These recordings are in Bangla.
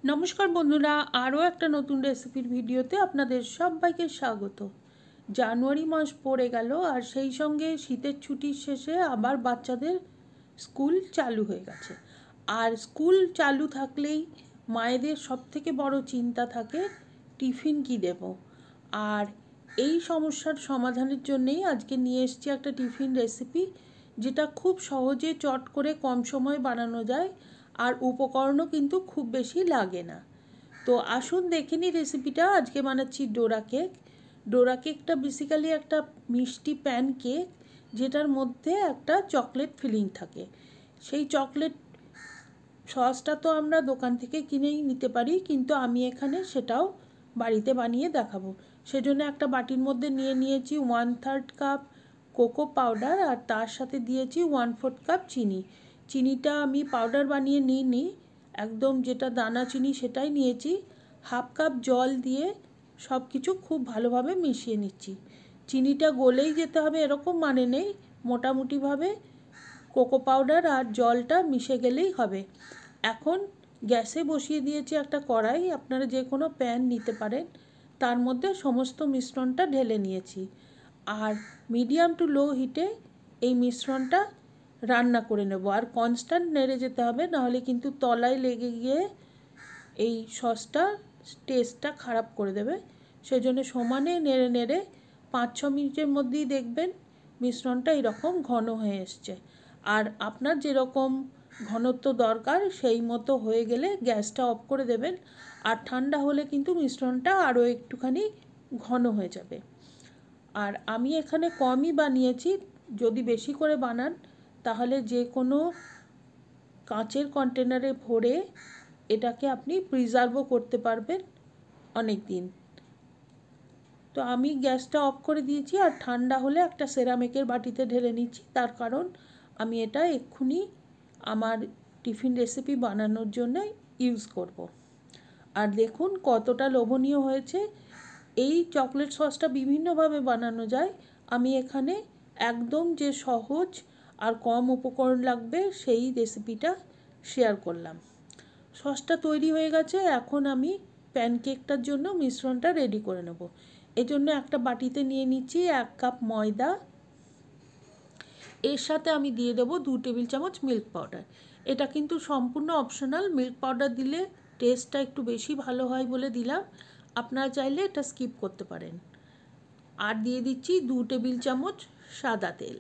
নমস্কার বন্ধুরা, আরও একটা নতুন রেসিপির ভিডিওতে আপনাদের সবাইকে স্বাগত। জানুয়ারি মাস পড়ে গেল আর সেই সঙ্গে শীতের ছুটির শেষে আবার বাচ্চাদের স্কুল চালু হয়ে গেছে। আর স্কুল চালু থাকলেই মায়েদের সবথেকে বড় চিন্তা থাকে টিফিন কি দেব। আর এই সমস্যার সমাধানের জন্যেই আজকে নিয়ে এসেছি একটা টিফিন রেসিপি, যেটা খুব সহজে চট করে কম সময় বানানো যায় আর উপকরণও কিন্তু খুব বেশি লাগে না। তো আসুন দেখে নিই রেসিপিটা। আজকে বানাচ্ছি ডোরা কেক। ডোরা কেকটা বেসিক্যালি একটা মিষ্টি প্যান কেক, যেটার মধ্যে একটা চকলেট ফিলিং থাকে। সেই চকলেট সসটা তো আমরা দোকান থেকে কিনেই নিতে পারি, কিন্তু আমি এখানে সেটাও বাড়িতে বানিয়ে দেখাবো। সেজন্য একটা বাটির মধ্যে নিয়ে নিয়েছি 1/3 কাপ কোকো পাউডার, আর তার সাথে দিয়েছি 1/4 কাপ চিনি। চিনিটা আমি পাউডার বানিয়ে নিইনি, একদম যেটা দানা চিনি সেটাই নিয়েছি। হাফ কাপ জল দিয়ে সব কিছু খুব ভালোভাবে মিশিয়ে নিচ্ছি। চিনিটা গলেই যেতে হবে এরকম মানে নেই, মোটামুটিভাবে কোকো পাউডার আর জলটা মিশে গেলেই হবে। এখন গ্যাসে বসিয়ে দিয়েছি একটা কড়াই, আপনারা যে কোনো প্যান নিতে পারেন। তার মধ্যে সমস্ত মিশ্রণটা ঢেলে নিয়েছি, আর মিডিয়াম টু লো হিটে এই মিশ্রণটা রান্না করে নেব। আর কনস্ট্যান্ট নেড়ে যেতে হবে, নাহলে কিন্তু তলায় লেগে গিয়ে এই সসটা টেস্টটা খারাপ করে দেবে। সেজন্য সমানে নেড়ে নেড়ে 5-6 মিনিটের মধ্যেই দেখবেন মিশ্রণটা এরকম ঘন হয়ে এসছে। আর আপনার যেরকম ঘনত্ব দরকার সেই মতো হয়ে গেলে গ্যাসটা অফ করে দেবেন। আর ঠান্ডা হলে কিন্তু মিশ্রণটা আরও একটুখানি ঘন হয়ে যাবে। আর আমি এখানে কমই বানিয়েছি, যদি বেশি করে বানান তাহলে যে কোনো কাঁচের কন্টেনারে ভরে এটাকে আপনি প্রিজার্ভও করতে পারবেন অনেক দিন। তো আমি গ্যাসটা অফ করে দিয়েছি, আর ঠান্ডা হলে একটা সেরামিকের বাটিতে ঢেলে নিচ্ছি। তার কারণ আমি এটা এক্ষুনি আমার টিফিন রেসিপি বানানোর জন্য ইউজ করব। আর দেখুন কতটা লোভনীয় হয়েছে। এই চকলেট সসটা বিভিন্নভাবে বানানো যায়, আমি এখানে একদম যে সহজ আর কম উপকরণ লাগবে সেই রেসিপিটা শেয়ার করলাম। সসটা তৈরি হয়ে গেছে, এখন আমি প্যানকেকটার জন্য মিশ্রণটা রেডি করে নেব। এজন্য একটা বাটিতে নিয়ে নিচ্ছি 1 কাপ ময়দা। এর সাথে আমি দিয়ে দেবো 2 টেবিল চামচ মিল্ক পাউডার। এটা কিন্তু সম্পূর্ণ অপশনাল, মিল্ক পাউডার দিলে টেস্টটা একটু বেশি ভালো হয় বলে দিলাম, আপনারা চাইলে এটা স্কিপ করতে পারেন। আর দিয়ে দিচ্ছি 2 টেবিল চামচ সাদা তেল।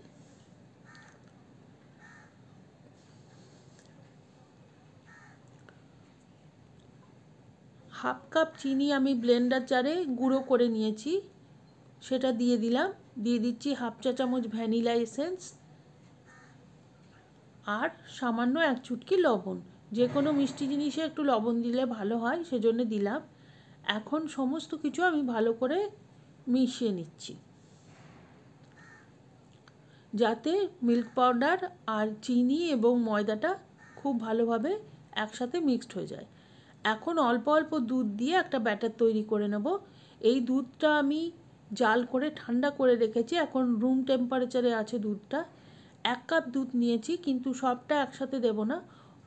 হাফ কাপ চিনি আমি ব্লেন্ডার জারে গুঁড়ো করে নিয়েছি, সেটা দিয়ে দিলাম। দিয়ে দিচ্ছি হাফ চা চামচ ভ্যানিলা এসেন্স, আর সামান্য 1 চুটকি লবণ। যে কোনো মিষ্টি জিনিসে একটু লবণ দিলে ভালো হয়, সেজন্য দিলাম। এখন সমস্ত কিছু আমি ভালো করে মিশিয়ে নিচ্ছি, যাতে মিল্ক পাউডার আর চিনি এবং ময়দাটা খুব ভালোভাবে একসাথে মিক্সড হয়ে যায়। এখন অল্প অল্প দুধ দিয়ে একটা ব্যাটার তৈরি করে নেব। এই দুধটা আমি জাল করে ঠান্ডা করে রেখেছি, এখন রুম টেম্পারেচারে আছে দুধটা। 1 কাপ দুধ নিয়েছি, কিন্তু সবটা একসাথে দেব না,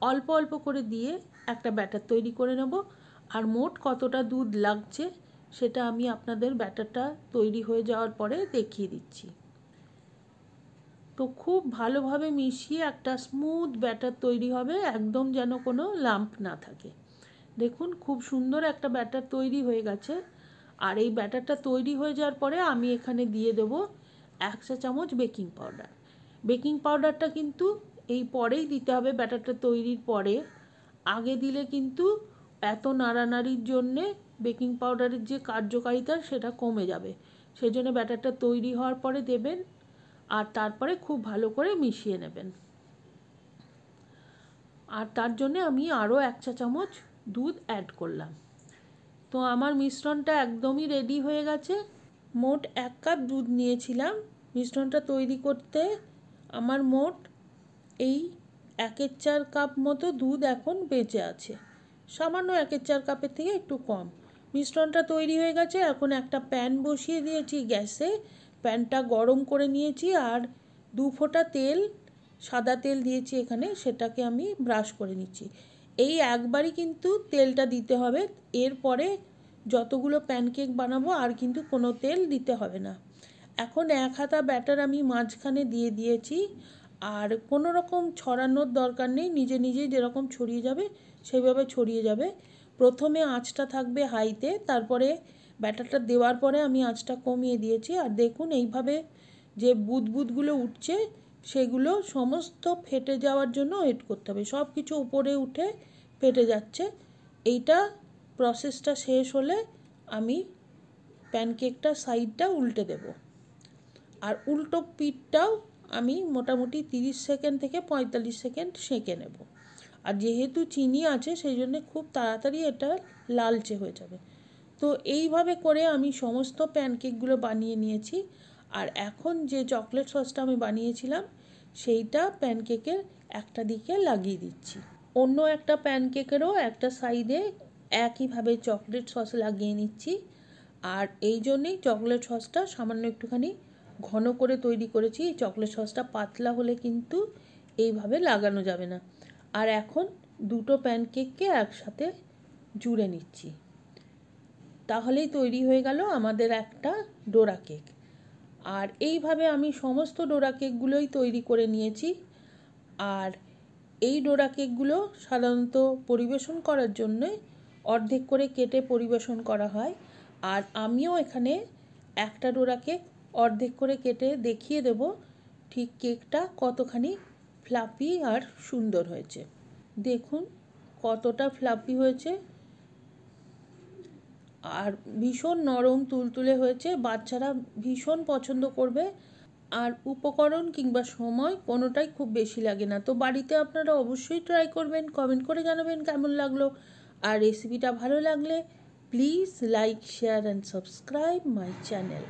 অল্প অল্প করে দিয়ে একটা ব্যাটার তৈরি করে নেব। আর মোট কতটা দুধ লাগছে সেটা আমি আপনাদের ব্যাটারটা তৈরি হয়ে যাওয়ার পরে দেখিয়ে দিচ্ছি। তো খুব ভালোভাবে মিশিয়ে একটা স্মুথ ব্যাটার তৈরি হবে, একদম যেন কোনো লাম্প না থাকে। দেখুন খুব সুন্দর একটা ব্যাটার তৈরি হয়ে গেছে। আর এই ব্যাটারটা তৈরি হয়ে যাওয়ার পরে আমি এখানে দিয়ে দেব 1 চা চামচ বেকিং পাউডার। বেকিং পাউডারটা কিন্তু এই পরেই দিতে হবে, ব্যাটারটা তৈরির পরে। আগে দিলে কিন্তু এত নাড়ানাড়ির জন্যে বেকিং পাউডারের যে কার্যকারিতা সেটা কমে যাবে। সেজন্য ব্যাটারটা তৈরি হওয়ার পরে দেবেন, আর তারপরে খুব ভালো করে মিশিয়ে নেবেন। আর তার জন্যে আমি আরও 1 চা চামচ দুধ অ্যাড করলাম। তো আমার মিশ্রণটা একদমই রেডি হয়ে গেছে। মোট 1 কাপ দুধ নিয়েছিলাম মিশ্রণটা তৈরি করতে। আমার মোট এই 1/4 কাপ মতো দুধ এখন বেঁচে আছে, সামান্য 1/4 কাপের থেকে একটু কম। মিশ্রণটা তৈরি হয়ে গেছে। এখন একটা প্যান বসিয়ে দিয়েছি গ্যাসে, প্যানটা গরম করে নিয়েছি, আর 2 ফোঁটা তেল, সাদা তেল দিয়েছি এখানে, সেটাকে আমি ব্রাশ করে নিচ্ছি। এই একবারই কিন্তু তেলটা দিতে হবে, এরপরে যতগুলো প্যানকেক বানাবো আর কিন্তু কোনো তেল দিতে হবে না। এখন 1 হাতা ব্যাটার আমি মাঝখানে দিয়ে দিয়েছি, আর কোনো রকম ছড়ানোর দরকার নেই, নিজে নিজেই যেরকম ছড়িয়ে যাবে সেইভাবে ছড়িয়ে যাবে। প্রথমে আঁচটা থাকবে হাইতে, তারপরে ব্যাটারটা দেওয়ার পরে আমি আঁচটা কমিয়ে দিয়েছি। আর দেখুন এইভাবে যে বুদবুদগুলো উঠছে সেগুলো সমস্ত ফেটে যাওয়ার জন্য ওয়েট করতে হবে, সব কিছু উপরে উঠে ফেটে যাচ্ছে। এইটা প্রসেসটা শেষ হলে আমি প্যানকেকটা সাইডটা উল্টে দেব, আর উল্টো পিঠটাও আমি মোটামুটি 30 সেকেন্ড থেকে 45 সেকেন্ড সেঁকে নেব। আর যেহেতু চিনি আছে সেই জন্য খুব তাড়াতাড়ি এটা লালচে হয়ে যাবে। তো এইভাবে করে আমি সমস্ত প্যানকেকগুলো বানিয়ে নিয়েছি। আর এখন যে চকলেট সসটা আমি বানিয়েছিলাম সেইটা প্যানকেকের একটা দিকে লাগিয়ে দিচ্ছি। অন্য একটা প্যানকেকেরও একটা সাইডে একইভাবে চকলেট সস লাগিয়ে নিচ্ছি। আর এই জন্যেই চকলেট সসটা সামান্য একটুখানি ঘন করে তৈরি করেছি। চকলেট সসটা পাতলা হলে কিন্তু এইভাবে লাগানো যাবে না। আর এখন দুটো প্যানকেককে একসাথে জুড়ে নিচ্ছি, তাহলেই তৈরি হয়ে গেল আমাদের একটা ডোরা কেক। আর এইভাবে আমি সমস্ত ডোরা কেকগুলোই তৈরি করে নিয়েছি। আর এই ডোরা কেকগুলো সাধারণত পরিবেশন করার জন্য অর্ধেক করে কেটে পরিবেশন করা হয়। আর আমিও এখানে একটা ডোরা কেক অর্ধেক করে কেটে দেখিয়ে দেব ঠিক কেকটা কতখানি ফ্লাফি আর সুন্দর হয়েছে। দেখুন কতটা ফ্লাফি হয়েছে, আর ভীষণ নরম তুলতুলে হয়েছে, বাচ্চারা ভীষণ পছন্দ করবে। আর উপকরণ কিংবা সময় কোনোটাই খুব বেশি লাগে না। তো বাড়িতে আপনারা অবশ্যই ট্রাই করবেন, কমেন্ট করে জানাবেন কেমন লাগলো। আর রেসিপিটা ভালো লাগলে please like, share and subscribe my channel.